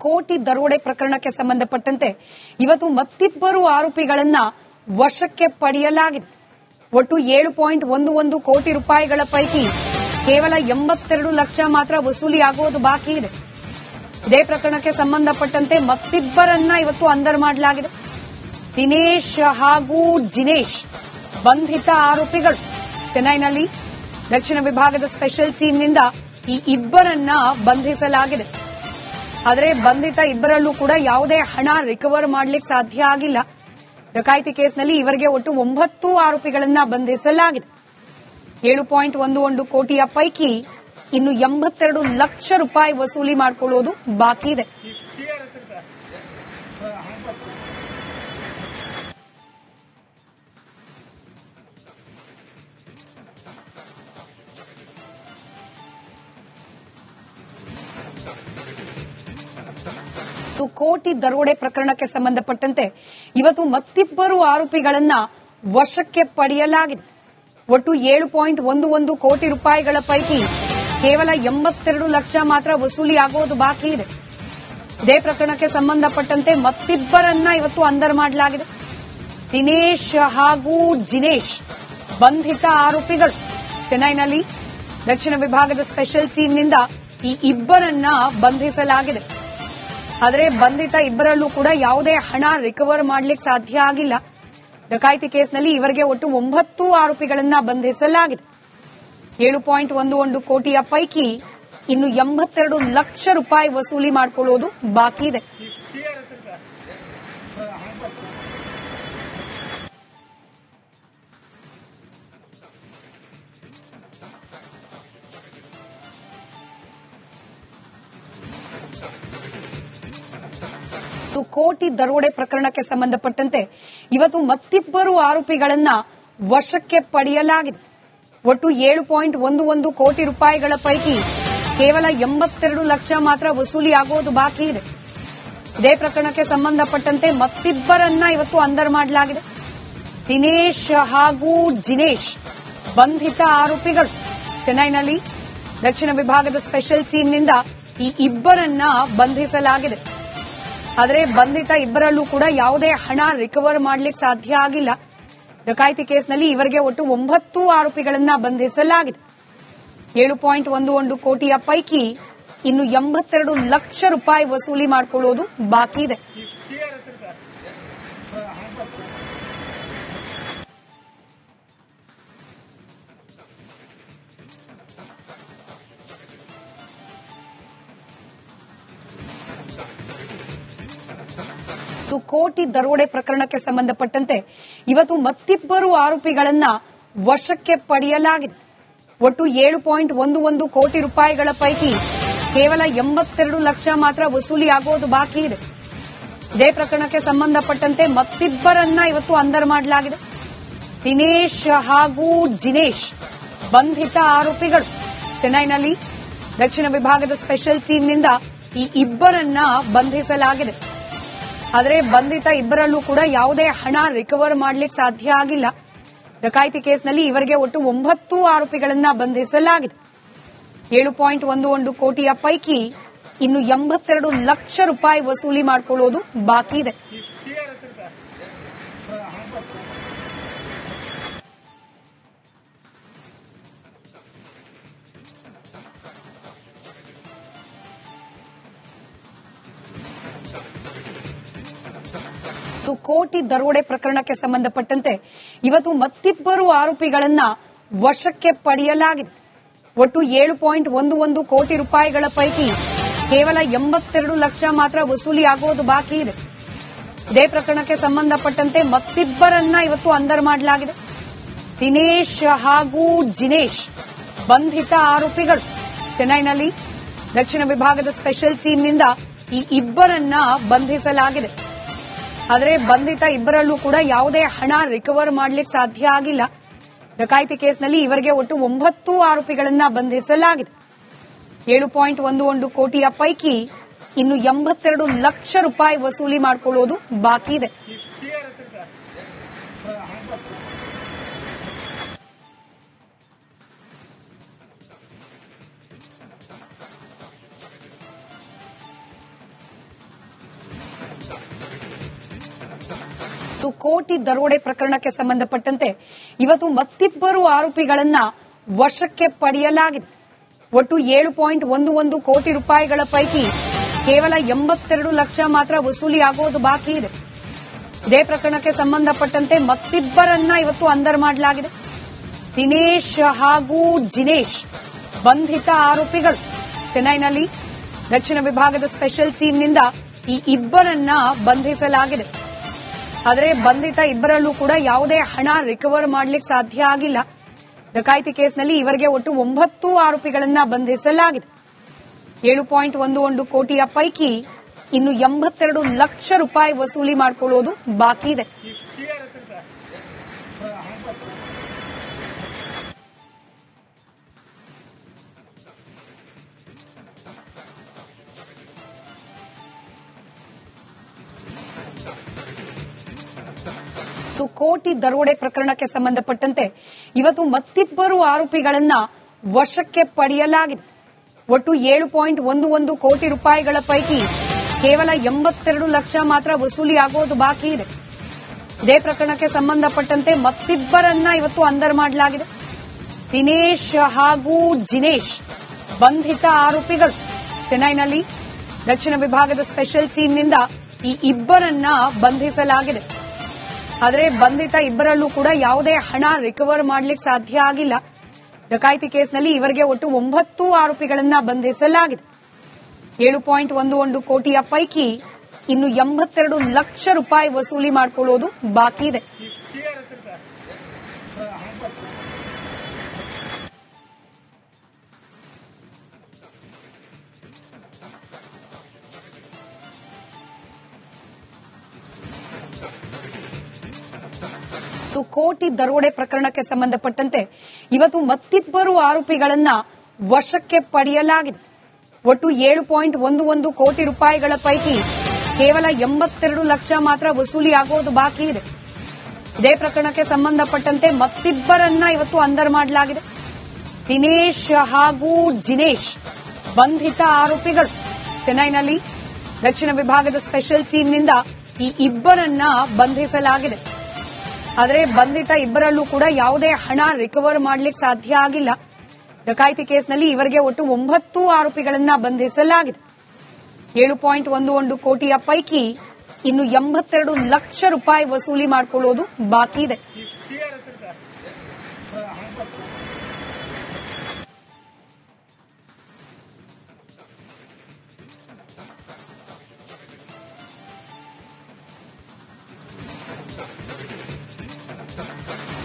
ಕೋಟಿ ದರೋಡೆ ಪ್ರಕರಣಕ್ಕೆ ಸಂಬಂಧಪಟ್ಟಂತೆ ಇವತ್ತು ಮತ್ತಿಬ್ಬರು ಆರೋಪಿಗಳನ್ನ ವಶಕ್ಕೆ ಪಡೆಯಲಾಗಿದೆ. ಒಟ್ಟು 7.11 ಕೋಟಿ ರೂಪಾಯಿಗಳ ಪೈಕಿ ಕೇವಲ 82 ಲಕ್ಷ ಮಾತ್ರ ವಸೂಲಿಯಾಗುವುದು ಬಾಕಿ ಇದೆ. ಇದೇ ಪ್ರಕರಣಕ್ಕೆ ಸಂಬಂಧಪಟ್ಟಂತೆ ಮತ್ತಿಬ್ಬರನ್ನ ಇವತ್ತು ಅಂದರ್ ಮಾಡಲಾಗಿದೆ. ದಿನೇಶ್ ಹಾಗೂ ಜಿನೇಶ್ ಬಂಧಿತ ಆರೋಪಿಗಳು. ಚೆನ್ನೈನಲ್ಲಿ ದಕ್ಷಿಣ ವಿಭಾಗದ ಸ್ಪೆಷಲ್ ಟೀಮ್ನಿಂದ ಈ ಇಬ್ಬರನ್ನ ಬಂಧಿಸಲಾಗಿದೆ. ಆದರೆ ಬಂಧಿತ ಇಬ್ಬರಲ್ಲೂ ಕೂಡ ಯಾವುದೇ ಹಣ ರಿಕವರ್ ಮಾಡಲಿಕ್ಕೆ ಸಾಧ್ಯ ಆಗಿಲ್ಲ. ಡಕಾಯಿತಿ ಕೇಸ್ನಲ್ಲಿ ಇವರಿಗೆ ಒಟ್ಟು 9 ಆರೋಪಿಗಳನ್ನ ಬಂಧಿಸಲಾಗಿದೆ. 7.11 ಕೋಟಿಯ ಪೈಕಿ ಇನ್ನು 82 ಲಕ್ಷ ರೂಪಾಯಿ ವಸೂಲಿ ಮಾಡಿಕೊಳ್ಳುವುದು ಬಾಕಿ ಇದೆ. ಕೋಟಿ ದರೋಡೆ ಪ್ರಕರಣಕ್ಕೆ ಸಂಬಂಧಪಟ್ಟಂತೆ ಇವತ್ತು ಮತ್ತಿಬ್ಬರು ಆರೋಪಿಗಳನ್ನ ವಶಕ್ಕೆ ಪಡೆಯಲಾಗಿದೆ. ಒಟ್ಟು 7.11 ಕೋಟಿ ರೂಪಾಯಿಗಳ ಪೈಕಿ ಕೇವಲ 82 ಲಕ್ಷ ಮಾತ್ರ ವಸೂಲಿಯಾಗುವುದು ಬಾಕಿ ಇದೆ. ಇದೇ ಪ್ರಕರಣಕ್ಕೆ ಸಂಬಂಧಪಟ್ಟಂತೆ ಮತ್ತಿಬ್ಬರನ್ನ ಇವತ್ತು ಅಂದರ್ ಮಾಡಲಾಗಿದೆ. ದಿನೇಶ್ ಹಾಗೂ ಜಿನೇಶ್ ಬಂಧಿತ ಆರೋಪಿಗಳು. ಚೆನ್ನೈನಲ್ಲಿ ದಕ್ಷಿಣ ವಿಭಾಗದ ಸ್ಪೆಷಲ್ ಟೀಮ್ನಿಂದ ಈ ಇಬ್ಬರನ್ನ ಬಂಧಿಸಲಾಗಿದೆ. ಆದರೆ ಬಂಧಿತ ಇಬ್ಬರಲ್ಲೂ ಕೂಡ ಯಾವುದೇ ಹಣ ರಿಕವರ್ ಮಾಡಲಿಕ್ಕೆ ಸಾಧ್ಯ ಆಗಿಲ್ಲ. ಡಕಾಯಿತಿ ಕೇಸ್ನಲ್ಲಿ ಇವರಿಗೆ ಒಟ್ಟು 9 ಆರೋಪಿಗಳನ್ನ ಬಂಧಿಸಲಾಗಿದೆ. 7.11 ಕೋಟಿಯ ಪೈಕಿ ಇನ್ನು 82 ಲಕ್ಷ ರೂಪಾಯಿ ವಸೂಲಿ ಮಾಡಿಕೊಳ್ಳುವುದು ಬಾಕಿ ಇದೆ. ಕೋಟಿ ದರೋಡೆ ಪ್ರಕರಣಕ್ಕೆ ಸಂಬಂಧಪಟ್ಟಂತೆ ಇವತ್ತು ಮತ್ತಿಬ್ಬರು ಆರೋಪಿಗಳನ್ನ ವಶಕ್ಕೆ ಪಡೆಯಲಾಗಿದೆ. ಒಟ್ಟು 7.11 ಕೋಟಿ ರೂಪಾಯಿಗಳ ಪೈಕಿ ಕೇವಲ 82 ಲಕ್ಷ ಮಾತ್ರ ವಸೂಲಿಯಾಗುವುದು ಬಾಕಿ ಇದೆ. ಇದೇ ಪ್ರಕರಣಕ್ಕೆ ಸಂಬಂಧಪಟ್ಟಂತೆ ಮತ್ತಿಬ್ಬರನ್ನ ಇವತ್ತು ಅಂದರ್ ಮಾಡಲಾಗಿದೆ. ದಿನೇಶ್ ಹಾಗೂ ಜಿನೇಶ್ ಬಂಧಿತ ಆರೋಪಿಗಳು. ಚೆನ್ನೈನಲ್ಲಿ ದಕ್ಷಿಣ ವಿಭಾಗದ ಸ್ಪೆಷಲ್ ಟೀಮ್ನಿಂದ ಈ ಇಬ್ಬರನ್ನ ಬಂಧಿಸಲಾಗಿದೆ. ಆದರೆ ಬಂಧಿತ ಇಬ್ಬರಲ್ಲೂ ಕೂಡ ಯಾವುದೇ ಹಣ ರಿಕವರ್ ಮಾಡಲಿಕ್ಕೆ ಸಾಧ್ಯ ಆಗಿಲ್ಲ. ಡಕಾಯಿತಿ ಕೇಸ್ನಲ್ಲಿ ಇವರಿಗೆ ಒಟ್ಟು 9 ಆರೋಪಿಗಳನ್ನ ಬಂಧಿಸಲಾಗಿದೆ. 7.11 ಕೋಟಿಯ ಪೈಕಿ ಇನ್ನು 82 ಲಕ್ಷ ರೂಪಾಯಿ ವಸೂಲಿ ಮಾಡಿಕೊಳ್ಳುವುದು ಬಾಕಿ ಇದೆ. ಕೋಟಿ ದರೋಡೆ ಪ್ರಕರಣಕ್ಕೆ ಸಂಬಂಧಪಟ್ಟಂತೆ ಇವತ್ತು ಮತ್ತಿಬ್ಬರು ಆರೋಪಿಗಳನ್ನ ವಶಕ್ಕೆ ಪಡೆಯಲಾಗಿದೆ. ಒಟ್ಟು 7.11 ಕೋಟಿ ರೂಪಾಯಿಗಳ ಪೈಕಿ ಕೇವಲ 82 ಲಕ್ಷ ಮಾತ್ರ ವಸೂಲಿಯಾಗುವುದು ಬಾಕಿ ಇದೆ. ಇದೇ ಪ್ರಕರಣಕ್ಕೆ ಸಂಬಂಧಪಟ್ಟಂತೆ ಮತ್ತಿಬ್ಬರನ್ನ ಇವತ್ತು ಅಂದರ್ ಮಾಡಲಾಗಿದೆ. ದಿನೇಶ್ ಹಾಗೂ ಜಿನೇಶ್ ಬಂಧಿತ ಆರೋಪಿಗಳು. ಚೆನ್ನೈನಲ್ಲಿ ದಕ್ಷಿಣ ವಿಭಾಗದ ಸ್ಪೆಷಲ್ ಟೀಮ್ನಿಂದ ಈ ಇಬ್ಬರನ್ನ ಬಂಧಿಸಲಾಗಿದೆ. ಆದರೆ ಬಂಧಿತ ಇಬ್ಬರಲ್ಲೂ ಕೂಡ ಯಾವುದೇ ಹಣ ರಿಕವರ್ ಮಾಡಲಿಕ್ಕೆ ಸಾಧ್ಯ ಆಗಿಲ್ಲ. ಡಕಾಯಿತಿ ಕೇಸ್ನಲ್ಲಿ ಇವರಿಗೆ ಒಟ್ಟು 9 ಆರೋಪಿಗಳನ್ನ ಬಂಧಿಸಲಾಗಿದೆ. 7.11 ಕೋಟಿಯ ಪೈಕಿ ಇನ್ನು 82 ಲಕ್ಷ ರೂಪಾಯಿ ವಸೂಲಿ ಮಾಡಿಕೊಳ್ಳುವುದು ಬಾಕಿ ಇದೆ. ಕೋಟಿ ದರೋಡೆ ಪ್ರಕರಣಕ್ಕೆ ಸಂಬಂಧಪಟ್ಟಂತೆ ಇವತ್ತು ಮತ್ತಿಬ್ಬರು ಆರೋಪಿಗಳನ್ನ ವಶಕ್ಕೆ ಪಡೆಯಲಾಗಿದೆ. ಒಟ್ಟು 7.11 ಕೋಟಿ ರೂಪಾಯಿಗಳ ಪೈಕಿ ಕೇವಲ 82 ಲಕ್ಷ ಮಾತ್ರ ವಸೂಲಿಯಾಗುವುದು ಬಾಕಿ ಇದೆ. ಇದೇ ಪ್ರಕರಣಕ್ಕೆ ಸಂಬಂಧಪಟ್ಟಂತೆ ಮತ್ತಿಬ್ಬರನ್ನ ಇವತ್ತು ಅಂದರ್ ಮಾಡಲಾಗಿದೆ. ದಿನೇಶ್ ಹಾಗೂ ಜಿನೇಶ್ ಬಂಧಿತ ಆರೋಪಿಗಳು. ಚೆನ್ನೈನಲ್ಲಿ ದಕ್ಷಿಣ ವಿಭಾಗದ ಸ್ಪೆಷಲ್ ಟೀಮ್ನಿಂದ ಈ ಇಬ್ಬರನ್ನ ಬಂಧಿಸಲಾಗಿದೆ. ಆದರೆ ಬಂಧಿತ ಇಬ್ಬರಲ್ಲೂ ಕೂಡ ಯಾವುದೇ ಹಣ ರಿಕವರ್ ಮಾಡಲಿಕ್ಕೆ ಸಾಧ್ಯ ಆಗಿಲ್ಲ. ಡಕಾಯಿತಿ ಕೇಸ್ನಲ್ಲಿ ಇವರಿಗೆ ಒಟ್ಟು 9 ಆರೋಪಿಗಳನ್ನ ಬಂಧಿಸಲಾಗಿದೆ. 7.11 ಕೋಟಿಯ ಪೈಕಿ ಇನ್ನು 82 ಲಕ್ಷ ರೂಪಾಯಿ ವಸೂಲಿ ಮಾಡಿಕೊಳ್ಳುವುದು ಬಾಕಿ ಇದೆ. ಕೋಟಿ ದರೋಡೆ ಪ್ರಕರಣಕ್ಕೆ ಸಂಬಂಧಪಟ್ಟಂತೆ ಇವತ್ತು ಮತ್ತಿಬ್ಬರು ಆರೋಪಿಗಳನ್ನ ವಶಕ್ಕೆ ಪಡೆಯಲಾಗಿದೆ. ಒಟ್ಟು 7.11 ಕೋಟಿ ರೂಪಾಯಿಗಳ ಪೈಕಿ ಕೇವಲ 82 ಲಕ್ಷ ಮಾತ್ರ ವಸೂಲಿಯಾಗೋದು ಬಾಕಿ ಇದೆ. ಇದೇ ಪ್ರಕರಣಕ್ಕೆ ಸಂಬಂಧಪಟ್ಟಂತೆ ಮತ್ತಿಬ್ಬರನ್ನ ಇವತ್ತು ಅಂದರ್ ಮಾಡಲಾಗಿದೆ. ದಿನೇಶ್ ಹಾಗೂ ಜಿನೇಶ್ ಬಂಧಿತ ಆರೋಪಿಗಳು. ಚೆನ್ನೈನಲ್ಲಿ ದಕ್ಷಿಣ ವಿಭಾಗದ ಸ್ಪೆಷಲ್ ಟೀಮ್ನಿಂದ ಈ ಇಬ್ಬರನ್ನ ಬಂಧಿಸಲಾಗಿದೆ. ಆದರೆ ಬಂಧಿತ ಇಬ್ಬರಲ್ಲೂ ಕೂಡ ಯಾವುದೇ ಹಣ ರಿಕವರ್ ಮಾಡಲಿಕ್ಕೆ ಸಾಧ್ಯ ಆಗಿಲ್ಲ. ಡಕಾಯಿತಿ ಕೇಸ್ನಲ್ಲಿ ಇವರಿಗೆ ಒಟ್ಟು 9 ಆರೋಪಿಗಳನ್ನ ಬಂಧಿಸಲಾಗಿದೆ. 7.11 ಕೋಟಿಯ ಪೈಕಿ ಇನ್ನು 82 ಲಕ್ಷ ರೂಪಾಯಿ ವಸೂಲಿ ಮಾಡಿಕೊಳ್ಳೋದು ಬಾಕಿ ಇದೆ. ಕೋಟಿ ದರೋಡೆ ಪ್ರಕರಣಕ್ಕೆ ಸಂಬಂಧಪಟ್ಟಂತೆ ಇವತ್ತು ಮತ್ತಿಬ್ಬರು ಆರೋಪಿಗಳನ್ನ ವಶಕ್ಕೆ ಪಡೆಯಲಾಗಿದೆ. ಒಟ್ಟು 7.11 ಕೋಟಿ ರೂಪಾಯಿಗಳ ಪೈಕಿ ಕೇವಲ 82 ಲಕ್ಷ ಮಾತ್ರ ವಸೂಲಿಯಾಗೋದು ಬಾಕಿ ಇದೆ. ಇದೇ ಪ್ರಕರಣಕ್ಕೆ ಸಂಬಂಧಪಟ್ಟಂತೆ ಮತ್ತಿಬ್ಬರನ್ನ ಇವತ್ತು ಅಂದರ್ ಮಾಡಲಾಗಿದೆ. ದಿನೇಶ್ ಹಾಗೂ ಜಿನೇಶ್ ಬಂಧಿತ ಆರೋಪಿಗಳು. ಚೆನ್ನೈನಲ್ಲಿ ದಕ್ಷಿಣ ವಿಭಾಗದ ಸ್ಪೆಷಲ್ ಟೀಮ್ನಿಂದ ಈ ಇಬ್ಬರನ್ನ ಬಂಧಿಸಲಾಗಿದೆ. ಆದರೆ ಬಂಧಿತ ಇಬ್ಬರಲ್ಲೂ ಕೂಡ ಯಾವುದೇ ಹಣ ರಿಕವರ್ ಮಾಡಲಿಕ್ಕೆ ಸಾಧ್ಯ ಆಗಿಲ್ಲ. ಡಕಾಯಿತಿ ಕೇಸ್ನಲ್ಲಿ ಇವರಿಗೆ ಒಟ್ಟು 9 ಆರೋಪಿಗಳನ್ನ ಬಂಧಿಸಲಾಗಿದೆ. 7.11 ಕೋಟಿಯ ಪೈಕಿ ಇನ್ನು 82 ಲಕ್ಷ ರೂಪಾಯಿ ವಸೂಲಿ ಮಾಡಿಕೊಳ್ಳೋದು ಬಾಕಿ ಇದೆ. ಕೋಟಿ ದರೋಡೆ ಪ್ರಕರಣಕ್ಕೆ ಸಂಬಂಧಪಟ್ಟಂತೆ ಇವತ್ತು ಮತ್ತಿಬ್ಬರು ಆರೋಪಿಗಳನ್ನ ವಶಕ್ಕೆ ಪಡೆಯಲಾಗಿದೆ. ಒಟ್ಟು 7.11 ಕೋಟಿ ರೂಪಾಯಿಗಳ ಪೈಕಿ ಕೇವಲ 82 ಲಕ್ಷ ಮಾತ್ರ ವಸೂಲಿಯಾಗೋದು ಬಾಕಿ ಇದೆ. ಇದೇ ಪ್ರಕರಣಕ್ಕೆ ಸಂಬಂಧಪಟ್ಟಂತೆ ಮತ್ತಿಬ್ಬರನ್ನ ಇವತ್ತು ಅಂದರ್ ಮಾಡಲಾಗಿದೆ. ದಿನೇಶ್ ಹಾಗೂ ಜಿನೇಶ್ ಬಂಧಿತ ಆರೋಪಿಗಳು. ಚೆನ್ನೈನಲ್ಲಿ ದಕ್ಷಿಣ ವಿಭಾಗದ ಸ್ಪೆಷಲ್ ಟೀಮ್ನಿಂದ ಈ ಇಬ್ಬರನ್ನ ಬಂಧಿಸಲಾಗಿದೆ. ಆದರೆ ಬಂಧಿತ ಇಬ್ಬರಲ್ಲೂ ಕೂಡ ಯಾವುದೇ ಹಣ ರಿಕವರ್ ಮಾಡಲಿಕ್ಕೆ ಸಾಧ್ಯ ಆಗಿಲ್ಲ. ಡಕಾಯಿತಿ ಕೇಸ್ನಲ್ಲಿ ಇವರಿಗೆ ಒಟ್ಟು 9 ಆರೋಪಿಗಳನ್ನ ಬಂಧಿಸಲಾಗಿದೆ. 7.11 ಕೋಟಿಯ ಪೈಕಿ ಇನ್ನು 82 ಲಕ್ಷ ರೂಪಾಯಿ ವಸೂಲಿ ಮಾಡಿಕೊಳ್ಳೋದು ಬಾಕಿ ಇದೆ.